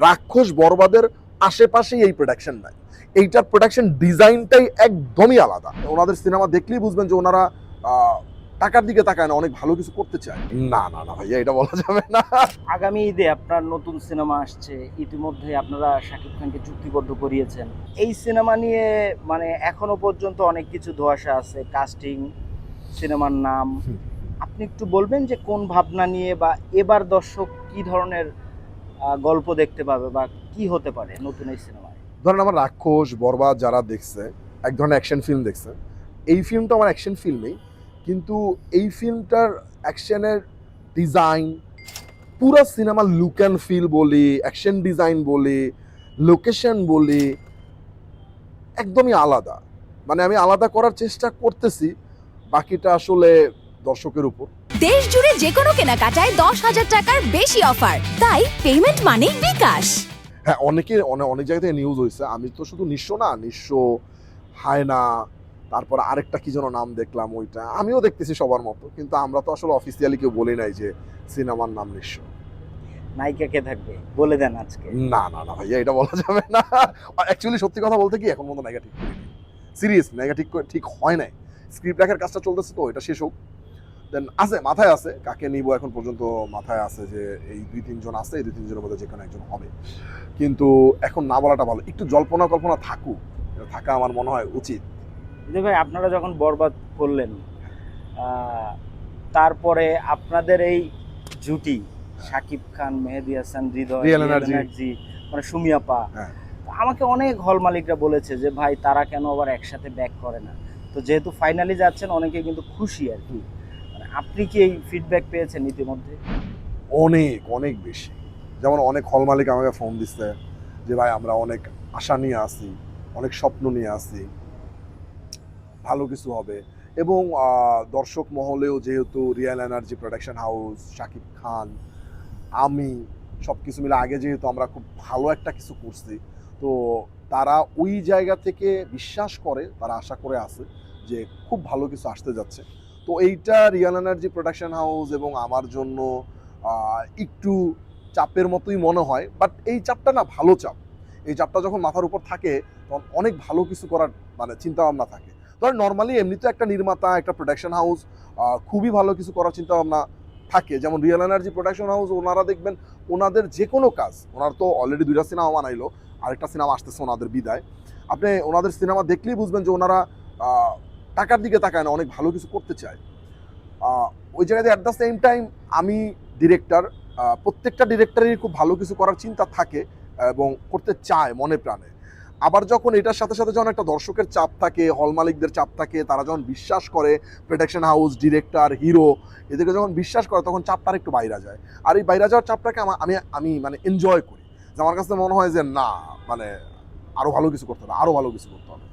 রাক্ষস বরবাদের আশেপাশেই এই প্রোডাকশন নাই। এইটার প্রোডাকশন ডিজাইনটাই একদমই আলাদা। ওনাদের সিনেমা দেখলেই বুঝবেন যে ওনারা টাকার দিকে তাকায় না, অনেক ভালো কিছু করতে চায়। না না না ভাইয়া, এটা বলা যাবে না। আগামী ঈদে আপনার নতুন সিনেমা আসছে, ইতিমধ্যে আপনারা শাকিব খানকে চুক্তিবদ্ধ করিয়েছেন। এই সিনেমা নিয়ে মানে এখনো পর্যন্ত অনেক কিছু ধোঁয়াশা আছে, কাস্টিং, সিনেমার নাম। আপনি একটু বলবেন যে কোন ভাবনা নিয়ে বা এবার দর্শক কি ধরনের গল্প দেখতে পাবে বা কি হতে পারে নতুন এই সিনেমায়? ধরেন আমার রাক্ষস বরবাদ যারা দেখছে, এক ধরনের অ্যাকশন ফিল্ম দেখছে। এই ফিল্মটা আমার অ্যাকশন ফিল্মই, কিন্তু এই ফিল্মটার অ্যাকশনের ডিজাইন, পুরো সিনেমার লুক অ্যান্ড ফিল বলি, অ্যাকশন ডিজাইন বলি, লোকেশন বলি, একদমই আলাদা। মানে আমি আলাদা করার চেষ্টা করতেছি, বাকিটা আসলে দর্শকের উপর। দেশ জুড়ে যে কোনো কেনাকাটায় 10,000 টাকার বেশি অফার, তাই পেমেন্ট মানেই বিকাশ। হ্যাঁ, অনেক জায়গা থেকে নিউজ হয়েছে। আমি তো শুধু নিঃস্ব হায়না, তারপর আরেকটা কি যেন নাম দেখলাম, ওইটা আমিও দেখতেছি সবার মতো, কিন্তু আমরা তো আসলে অফিসিয়ালি কেউ বলি নাই যে সিনেমার নাম নিঃস্ব। নায়িকা কে থাকবে বলে দেন আজকে। না না না ভাইয়া, এটা বলা যাবে না। অ্যাকচুয়ালি সত্যি কথা বলতে কি, এখন মতো নায়িকা ঠিক করিনি। সিরিয়াস নায়িকা ঠিক হয় নাই। স্ক্রিপ্ট লেখার কাজটা চলতেছে, তো এটা শেষ হোক, দেন আছে, মাথায় আছে কাকে নিব। এখন পর্যন্ত মাথায় আছে যে এই 2-3 জন আছে, এই 2-3 জনের মধ্যে যে কোনো একজন হবে, কিন্তু এখন না বলাটা ভালো। একটু জল্পনা কল্পনা থাকুক, এটা থাকা আমার মনে হয় উচিত। যে ভাই আপনারা যখন বরবাদ করলেন, তারপরে আপনাদের এই জুটি শাকিব খান, মেহেদী হাসান, হৃদয়, রিয়েল রিয়েল এনার্জি। এনার্জি, মানে সুমিয়াপা, হ্যাঁ, আমাকে অনেক হল মালিকরা বলেছে যে ভাই তারা কেন আবার একসাথে ব্যাক করে না। তো যেহেতু ফাইনালি যাচ্ছেন, অনেকে কিন্তু খুশি আর কি। মানে আপনি কি এই ফিডব্যাক পেয়েছেন ইতিমধ্যে? অনেক অনেক বেশি। যেমন অনেক হল মালিক আমাকে ফোন দিচ্ছে যে ভাই আমরা অনেক আশা নিয়ে আসি, অনেক স্বপ্ন নিয়ে আসি, ভালো কিছু হবে। এবং দর্শক মহলেও যেহেতু real energy production house, Shakib Khan, আমি সব কিছু মিলে আগে যেহেতু আমরা খুব ভালো একটা কিছু করছি, তো তারা ওই জায়গা থেকে বিশ্বাস করে, তারা আশা করে আছে যে খুব ভালো কিছু আসতে যাচ্ছে। তো এইটা রিয়েল এনার্জি প্রোডাকশন হাউস এবং আমার জন্য একটু চাপের মতোই মনে হয়, বাট এই চাপটা না ভালো চাপ। এই চাপটা যখন মাথার উপর থাকে, তখন অনেক ভালো কিছু করার মানে চিন্তা ভাবনা থাকে। ধর নর্মালি এমনিতে একটা নির্মাতা, একটা প্রোডাকশন হাউস খুবই ভালো কিছু করার চিন্তা ভাবনা থাকে। যেমন রিয়েল এনার্জি প্রোডাকশন হাউস, ওনারা দেখবেন ওনাদের যে কোনো কাজ, ওনার তো অলরেডি 2টা সিনেমা বানাইলো, আরেকটা সিনেমা আসতেছে ওনাদের বিদায়। আপনি ওনাদের সিনেমা দেখলেই বুঝবেন যে ওনারা টাকার দিকে তাকায় না, অনেক ভালো কিছু করতে চায়। ওই জায়গাতে অ্যাট দ্য সেম টাইম আমি ডিরেক্টর, প্রত্যেকটা ডিরেক্টরেরই খুব ভালো কিছু করার চিন্তা থাকে এবং করতে চায় মনে প্রাণে। আবার যখন এটার সাথে সাথে যখন একটা দর্শকের চাপ থাকে, হল মালিকদের চাপ থাকে, তারা যখন বিশ্বাস করে, প্রোডাকশন হাউস, ডিরেক্টর, হিরো এদেরকে যখন বিশ্বাস করে, তখন চাপটা একটু বাইরে যায়। আর এই বাইরে যাওয়ার চাপটাকে আমি মানে এনজয় করি। যে আমার কাছে মনে হয় যে না, মানে আরও ভালো কিছু করতে হবে, আরও ভালো কিছু করতে হবে।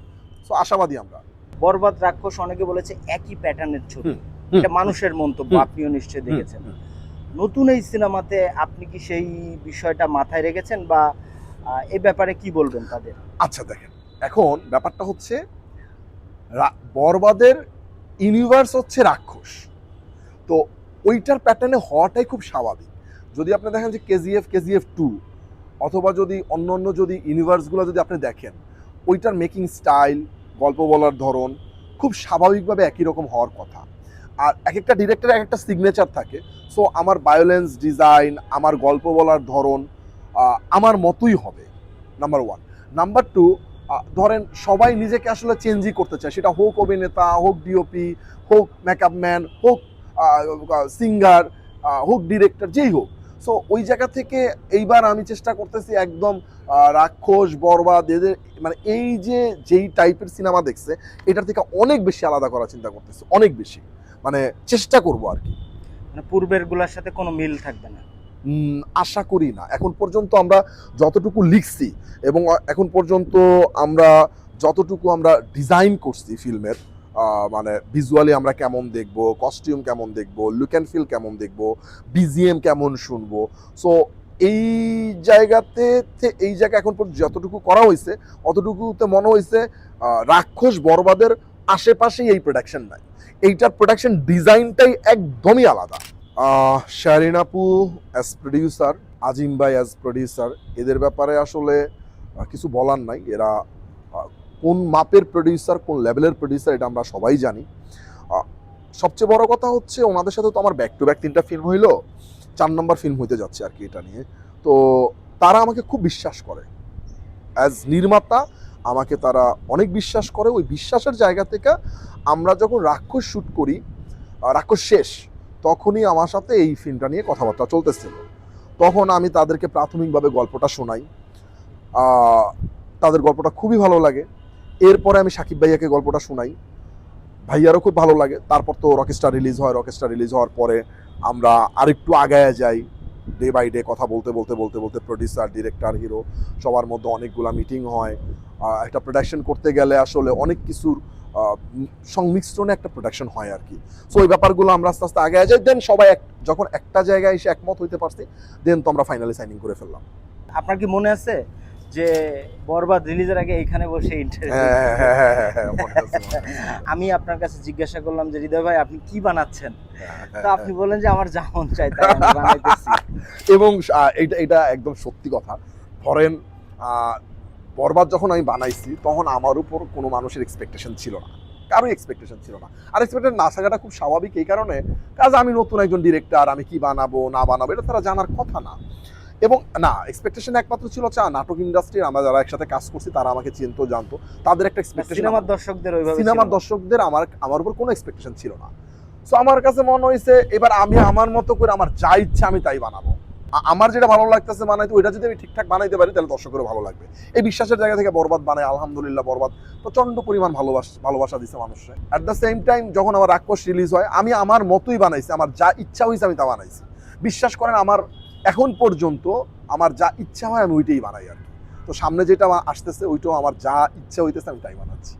সো আশাবাদী আমরা। বরবাদ, রাক্ষস অনেকে বলেছে একই প্যাটার্নের ছবি। এটা মানুষের মন্তব্য, আপনিও নিশ্চয়ই দেখেছেন। নতুন এই সিনেমাতে আপনি কি সেই বিষয়টা মাথায় রেখেছেন বা এই ব্যাপারে কি বলবেন তাদের? আচ্ছা দেখেন, এখন ব্যাপারটা হচ্ছে বরবাদের ইউনিভার্স হচ্ছে রাক্ষস, তো ওইটার প্যাটার্নে হওয়াটাই খুব স্বাভাবিক। যদি আপনি দেখেন যে কেজিএফ 2, অথবা যদি অন্য যদি ইউনিভার্সগুলো যদি আপনি দেখেন, ওইটার মেকিং স্টাইল, গল্প বলার ধরন খুব স্বাভাবিকভাবে একই রকম হওয়ার কথা। আর এক একটা ডিরেক্টরের এক একটা সিগনেচার থাকে। সো আমার ভায়োলেন্স ডিজাইন, আমার গল্প বলার ধরন আমার মতোই হবে, নাম্বার 1। নাম্বার 2, ধরেন সবাই নিজেকে আসলে চেঞ্জই করতে চায়, সেটা হোক অভিনেতা, হোক ডিওপি, হোক মেকআপ ম্যান, হোক সিঙ্গার, হোক ডিরেক্টর, যেই হোক। সো ওই জায়গা থেকে এইবার আমি চেষ্টা করতেছি একদম রাক্ষস, বরবাদ, এদের মানে এই যে যেই টাইপের সিনেমা দেখছে, এটার থেকে অনেক বেশি আলাদা করার চিন্তা করতেছি, অনেক বেশি, মানে চেষ্টা করবো আর কি। মানে পূর্বের গুলার সাথে কোনো মিল থাকবে না? আশা করি না। এখন পর্যন্ত আমরা যতটুকু লিখছি এবং এখন পর্যন্ত আমরা যতটুকু আমরা ডিজাইন করছি ফিল্মের, মানে ভিজুয়ালি আমরা কেমন দেখব, কস্টিউম কেমন দেখব, লুক অ্যান্ড ফিল কেমন দেখব, বিজিএম কেমন শুনবো, সো এই জায়গাতে এই জায়গা এখন পর্যন্ত যতটুকু করা হয়েছে, অতটুকুতে মনে হয়েছে রাক্ষস বরবাদের আশেপাশেই এই প্রোডাকশন নাই। এইটার প্রোডাকশন ডিজাইনটাই একদমই আলাদা। শাহরিন আপু অ্যাজ প্রডিউসার, আজিম ভাই অ্যাজ প্রডিউসার, এদের ব্যাপারে আসলে কিছু বলার নাই। এরা কোন মাপের প্রডিউসার, কোন লেভেলের প্রডিউসার এটা আমরা সবাই জানি। সবচেয়ে বড় কথা হচ্ছে ওনাদের সাথে তো আমার ব্যাক টু ব্যাক 3টা ফিল্ম হইলো, 4 নম্বর ফিল্ম হইতে যাচ্ছে আর কি এটা নিয়ে। তো তারা আমাকে খুব বিশ্বাস করে অ্যাজ নির্মাতা, আমাকে তারা অনেক বিশ্বাস করে। ওই বিশ্বাসের জায়গা থেকে আমরা যখন রাক্ষস শ্যুট করি, রাক্ষস শেষ, তখনই আমার সাথে এই ফিল্মটা নিয়ে কথাবার্তা চলতেছিল। তখন আমি তাদেরকে প্রাথমিকভাবে গল্পটা শোনাই, তাদের গল্পটা খুবই ভালো লাগে। এরপরে আমি সাকিব ভাইয়াকে গল্পটা শোনাই, ভাইয়ারও খুব ভালো লাগে। তারপর তো রকেস্টার রিলিজ হয়, রকেস্টার রিলিজ হওয়ার পরে আমরা আরেকটু আগায় যাই, ডে বাই ডে কথা বলতে বলতে বলতে বলতে প্রডিউসার, ডিরেক্টর, হিরো সবার মধ্যে অনেকগুলো মিটিং হয়। একটা প্রোডাকশন করতে গেলে আসলে অনেক কিছুর সংমিশ্রণে একটা প্রোডাকশন হয় আর কি। সো ওই ব্যাপারগুলো আমরা আস্তে আস্তে আগায় যাই। দেন সবাই যখন একটা জায়গায় এসে একমত হইতে পারছি, দেন তো আমরা ফাইনালি সাইনিং করে ফেললাম। আপনার কি মনে আছে যে বরবাদ রিলিজের আগে এইখানে বসে ইন্টারভিউ, হ্যাঁ, মনে আছে। আমি আপনার কাছে জিজ্ঞাসা করলাম যে হৃদয় ভাই আপনি কি বানাচ্ছেন, তো আপনি বললেন যে আমার যেমন চাই তাই আমি বানাইতেছি। এবং এটা একদম সত্যি কথা। ধরেন বরবাদ যখন আমি বানাইছি তখন আমার উপর কোনো মানুষের এক্সপেকটেশন ছিল না, কারোই এক্সপেকটেশন ছিল না। আর এক্সপেকটেশন না থাকাটা খুব স্বাভাবিক, এই কারণে কাজ আমি নতুন একজন ডিরেক্টর, আমি কি বানাবো না বানাবো এটা তারা জানার কথা না। এবং না, এক্সপেকটেশন একমাত্র ছিল হচ্ছে নাটক ইন্ডাস্ট্রির আমরা যারা একসাথে কাজ করছি তারা আমাকে চিনতো, জানতো, তাদের একটা এক্সপেকটেশন। সিনেমার দর্শকদের ওইভাবে সিনেমার দর্শকদের আমার উপর কোনো এক্সপেকটেশন ছিল না। সো আমার কাছে মনে হয়েছে এবার আমি আমার মতো করে আমার যা ইচ্ছা আমি তাই বানাবো। আমার যেটা ভালো লাগতেছে বানাইতে, ওইটা যদি আমি ঠিকঠাক বানাইতে পারি তাহলে দর্শকেরও ভালো লাগবে। এই বিশ্বাসের জায়গা থেকে বরবাদ বানাই, আলহামদুলিল্লাহ বরবাদ প্রচন্ড পরিমাণ ভালোবাসা দিছে মানুষের। অ্যাট দ্য সেম টাইম যখন আমার রাক্ষস রিলিজ হয়, আমি আমার মতোই বানাইছি, আমার যা ইচ্ছা হয়েছে আমি তা বানাইছি। বিশ্বাস করেন আমার এখন পর্যন্ত আমার যা ইচ্ছা হয় আমি ওইটাই বানাই আর কি। তো সামনে যেটা আসতেছে ওইটাও আমার যা ইচ্ছা হইতেছে আমি তাই বানাচ্ছি।